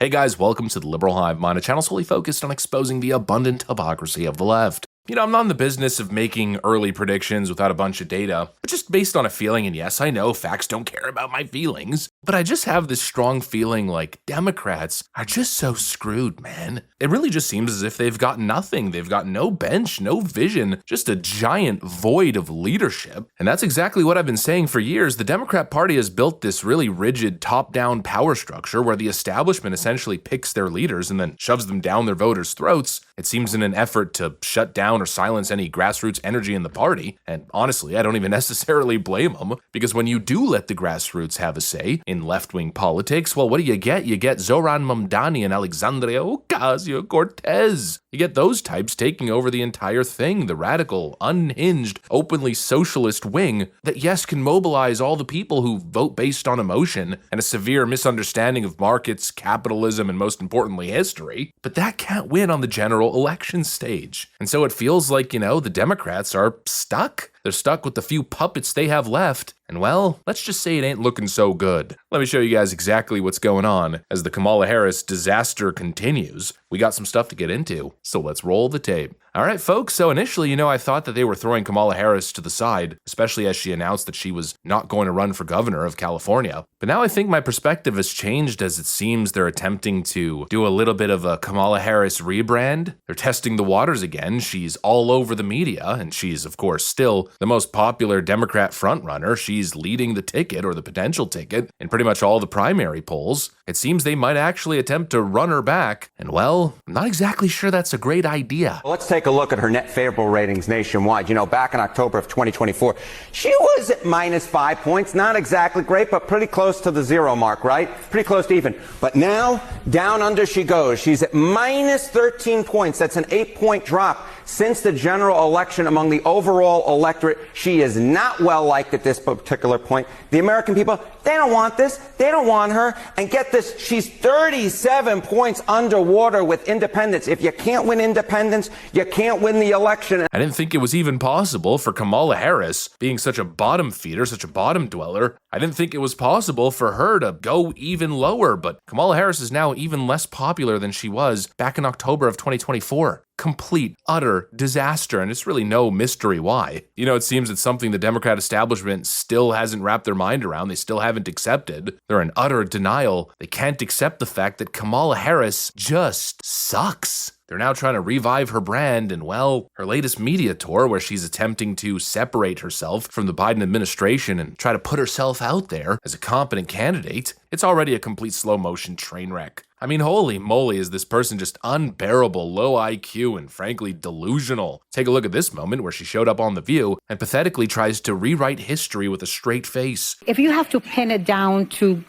Hey guys, welcome to the Liberal Hive Mind, a channel solely focused on exposing the abundant hypocrisy of the left. You know, I'm not in the business of making early predictions without a bunch of data, but just based on a feeling, and yes, I know facts don't care about my feelings, but I just have this strong feeling like Democrats are just so screwed, man. It really just seems as if they've got nothing. They've got no bench, no vision, just a giant void of leadership. And that's exactly what I've been saying for years. The Democrat Party has built this really rigid top-down power structure where the establishment essentially picks their leaders and then shoves them down their voters' throats. It seems in an effort to shut down or silence any grassroots energy in the party. And honestly, I don't even necessarily blame them, because when you do let the grassroots have a say in left-wing politics, well, what do? You get Zoran Mamdani and Alexandria Ocasio-Cortez. You get those types taking over the entire thing, the radical, unhinged, openly socialist wing that, yes, can mobilize all the people who vote based on emotion and a severe misunderstanding of markets, capitalism, and most importantly, history. But that can't win on the general election stage. And so it feels like, you know, the Democrats are stuck. They're stuck with the few puppets they have left. And well, let's just say it ain't looking so good. Let me show you guys exactly what's going on as the Kamala Harris disaster continues. We got some stuff to get into, so let's roll the tape. All right, folks, so initially, I thought that they were throwing Kamala Harris to the side, especially as she announced that she was not going to run for governor of California. But now I think my perspective has changed, as it seems they're attempting to do a little bit of a Kamala Harris rebrand. They're testing the waters again. She's all over the media, and she's, of course, still the most popular Democrat frontrunner. She's leading the ticket, or the potential ticket, in pretty much all the primary polls. It seems they might actually attempt to run her back, and well, I'm not exactly sure that's a great idea. Let's take a look at her net favorable ratings nationwide. Back in October of 2024, she was at -5 points. Not exactly great, but pretty close to the zero mark, right? Pretty close to even. But now, down under she goes. She's at -13 points. That's an 8-point drop since the general election among the overall electorate. She is not well liked at this particular point. The American people, they don't want this. They don't want her. And get this, she's 37 points underwater with independents. If you can't win independents, you can't win the election. I didn't think it was even possible for Kamala Harris, being such a bottom feeder, such a bottom dweller, I didn't think it was possible for her to go even lower, but Kamala Harris is now even less popular than she was back in October of 2024. Complete, utter disaster, and it's really no mystery why. It seems it's something the Democrat establishment still hasn't wrapped their mind around. They still haven't accepted. They're in utter denial. They can't accept the fact that Kamala Harris just sucks. They're now trying to revive her brand, and well, her latest media tour where she's attempting to separate herself from the Biden administration and try to put herself out there as a competent candidate, it's already a complete slow-motion train wreck. I mean, holy moly, is this person just unbearable, low IQ, and frankly delusional. Take a look at this moment where she showed up on The View and pathetically tries to rewrite history with a straight face. If you have to pin it down to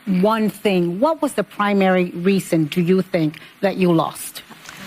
one thing, what was the primary reason, do you think, that you lost?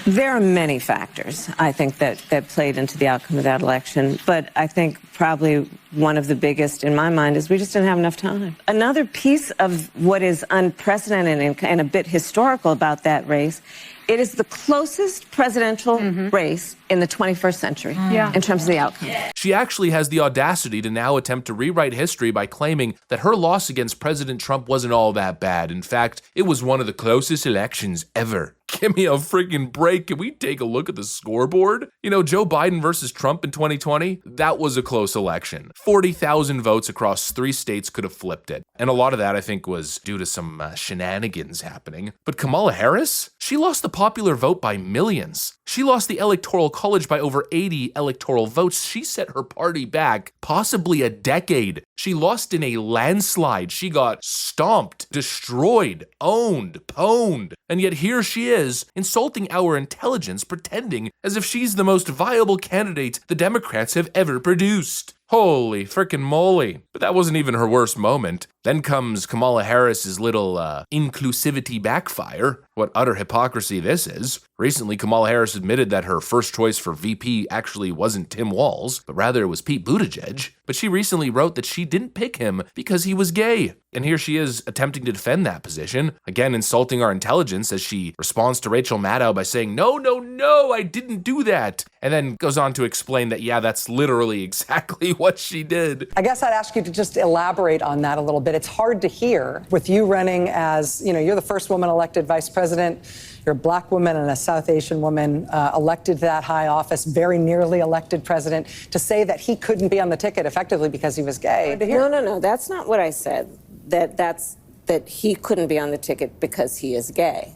There are many factors, I think, that played into the outcome of that election. But I think probably one of the biggest in my mind is we just didn't have enough time. Another piece of what is unprecedented and a bit historical about that race, it is the closest presidential race in the 21st century in terms of the outcome. She actually has the audacity to now attempt to rewrite history by claiming that her loss against President Trump wasn't all that bad. In fact, it was one of the closest elections ever. Give me a freaking break. Can we take a look at the scoreboard? Joe Biden versus Trump in 2020, that was a close election. 40,000 votes across 3 states could have flipped it. And a lot of that, I think, was due to some shenanigans happening. But Kamala Harris? She lost the popular vote by millions. She lost the Electoral College by over 80 electoral votes. She set her party back possibly a decade. She lost in a landslide. She got stomped, destroyed, owned, pwned. And yet here she is, insulting our intelligence, pretending as if she's the most viable candidate the Democrats have ever produced. Holy frickin' moly. But that wasn't even her worst moment. Then comes Kamala Harris's little inclusivity backfire. What utter hypocrisy this is. Recently, Kamala Harris admitted that her first choice for VP actually wasn't Tim Walz, but rather it was Pete Buttigieg. But she recently wrote that she didn't pick him because he was gay. And here she is attempting to defend that position, again insulting our intelligence as she responds to Rachel Maddow by saying, no, I didn't do that. And then goes on to explain that, yeah, that's literally exactly what she did. I guess I'd ask you to just elaborate on that a little bit. It's hard to hear with you running as, you're the first woman elected vice president. You're a black woman and a South Asian woman elected to that high office, very nearly elected president, to say that he couldn't be on the ticket effectively because he was gay. No. That's not what I said. That he couldn't be on the ticket because he is gay.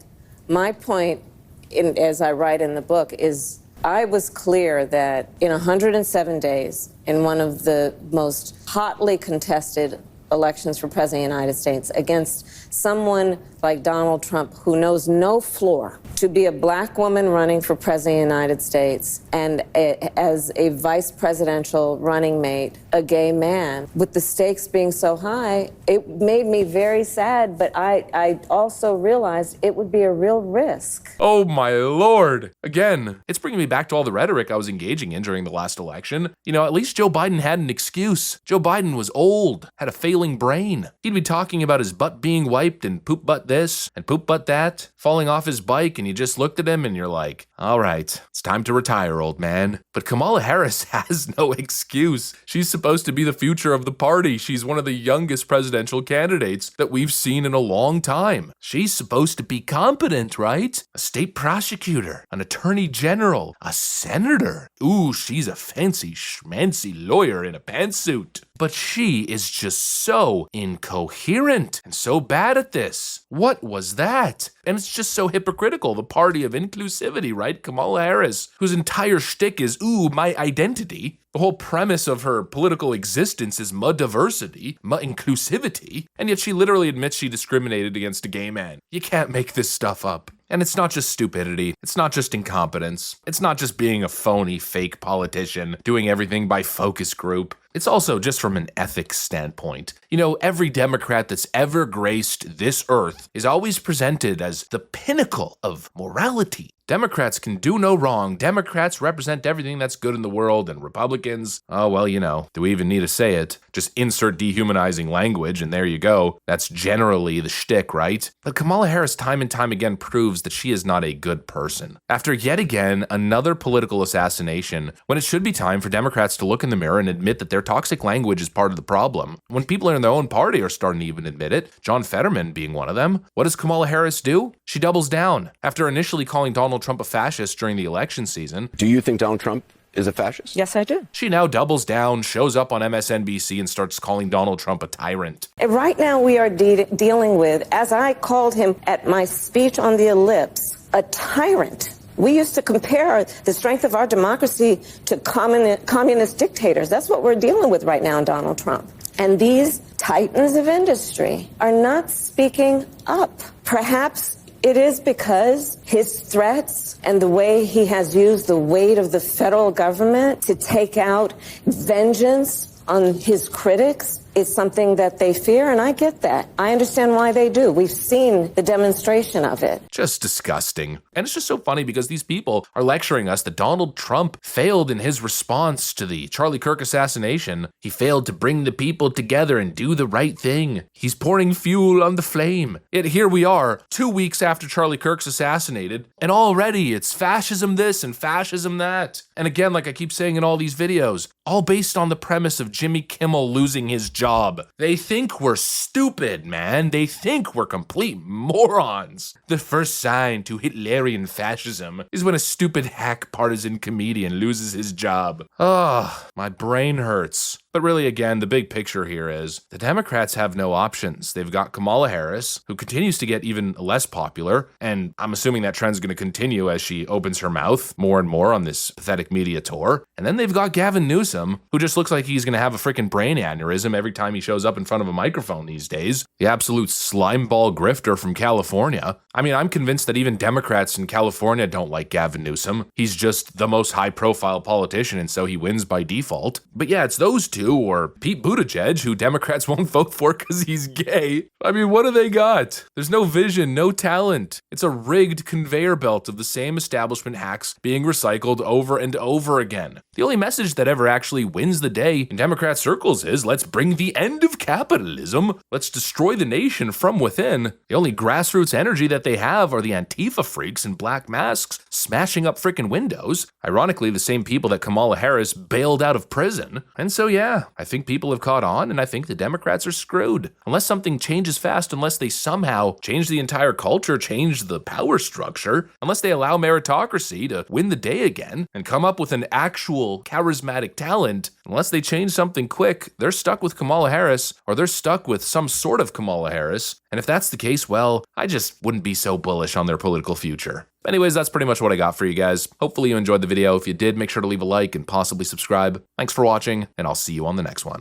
My point, as I write in the book, is I was clear that in 107 days, in one of the most hotly contested elections for President of the United States, against someone like Donald Trump, who knows no floor, to be a black woman running for President of the United States and as a vice presidential running mate, a gay man, with the stakes being so high, it made me very sad, but I also realized it would be a real risk. Oh my Lord. Again, it's bringing me back to all the rhetoric I was engaging in during the last election. At least Joe Biden had an excuse. Joe Biden was old, had a failing brain. He'd be talking about his butt being wiped and poop butt this and poop butt that, falling off his bike, and you just looked at him and you're like, all right, it's time to retire, old man. But Kamala Harris has no excuse. She's supposed to be the future of the party. She's one of the youngest presidential candidates that we've seen in a long time. She's supposed to be competent, right? A state prosecutor, an attorney general, a senator. Ooh, she's a fancy schmancy lawyer in a pantsuit. But she is just so incoherent and so bad at this. What was that? And it's just so hypocritical, the party of inclusivity, right? Kamala Harris, whose entire shtick is, ooh, my identity. The whole premise of her political existence is my diversity, my inclusivity, and yet she literally admits she discriminated against a gay man. You can't make this stuff up. And it's not just stupidity, it's not just incompetence, it's not just being a phony, fake politician, doing everything by focus group. It's also just from an ethics standpoint. Every Democrat that's ever graced this earth is always presented as the pinnacle of morality. Democrats can do no wrong. Democrats represent everything that's good in the world, and Republicans, oh, well, do we even need to say it? Just insert dehumanizing language, and there you go. That's generally the shtick, right? But Kamala Harris time and time again proves that she is not a good person. After yet again another political assassination, when it should be time for Democrats to look in the mirror and admit that their toxic language is part of the problem. When people in their own party are starting to even admit it, John Fetterman being one of them, what does Kamala Harris do? She doubles down. After initially calling Donald Trump a fascist during the election season. Do you think Donald Trump is a fascist? Yes, I do. She now doubles down, shows up on MSNBC, and starts calling Donald Trump a tyrant. And right now we are dealing with, as I called him at my speech on the ellipse, a tyrant. We used to compare the strength of our democracy to communist dictators. That's what we're dealing with right now in Donald Trump. And these titans of industry are not speaking up. Perhaps it is because his threats and the way he has used the weight of the federal government to take out vengeance on his critics is something that they fear, and I get that. I understand why they do. We've seen the demonstration of it. Just disgusting. And it's just so funny because these people are lecturing us that Donald Trump failed in his response to the Charlie Kirk assassination. He failed to bring the people together and do the right thing. He's pouring fuel on the flame. Yet here we are, 2 weeks after Charlie Kirk's assassinated, and already it's fascism this and fascism that. And again, like I keep saying in all these videos, all based on the premise of Jimmy Kimmel losing his job. They think we're stupid, man. They think we're complete morons. The first sign to Hitlerian fascism is when a stupid hack partisan comedian loses his job. Oh, my brain hurts. But really, again, the big picture here is the Democrats have no options. They've got Kamala Harris, who continues to get even less popular, and I'm assuming that trend's going to continue as she opens her mouth more and more on this pathetic media tour. And then they've got Gavin Newsom, who just looks like he's going to have a freaking brain aneurysm every time he shows up in front of a microphone these days. The absolute slimeball grifter from California. I mean, I'm convinced that even Democrats in California don't like Gavin Newsom. He's just the most high-profile politician, and so he wins by default. But yeah, it's those two to, or Pete Buttigieg, who Democrats won't vote for because he's gay. I mean, what do they got? There's no vision, no talent. It's a rigged conveyor belt of the same establishment hacks being recycled over and over again. The only message that ever actually wins the day in Democrat circles is, let's bring the end of capitalism. Let's destroy the nation from within. The only grassroots energy that they have are the Antifa freaks in black masks smashing up frickin' windows. Ironically, the same people that Kamala Harris bailed out of prison. And so yeah, I think people have caught on, and I think the Democrats are screwed. Unless something changes fast, unless they somehow change the entire culture, change the power structure, unless they allow meritocracy to win the day again and come up with an actual charismatic talent, unless they change something quick, they're stuck with Kamala Harris, or they're stuck with some sort of Kamala Harris. And if that's the case, well, I just wouldn't be so bullish on their political future. Anyways, that's pretty much what I got for you guys. Hopefully you enjoyed the video. If you did, make sure to leave a like and possibly subscribe. Thanks for watching, and I'll see you on the next one.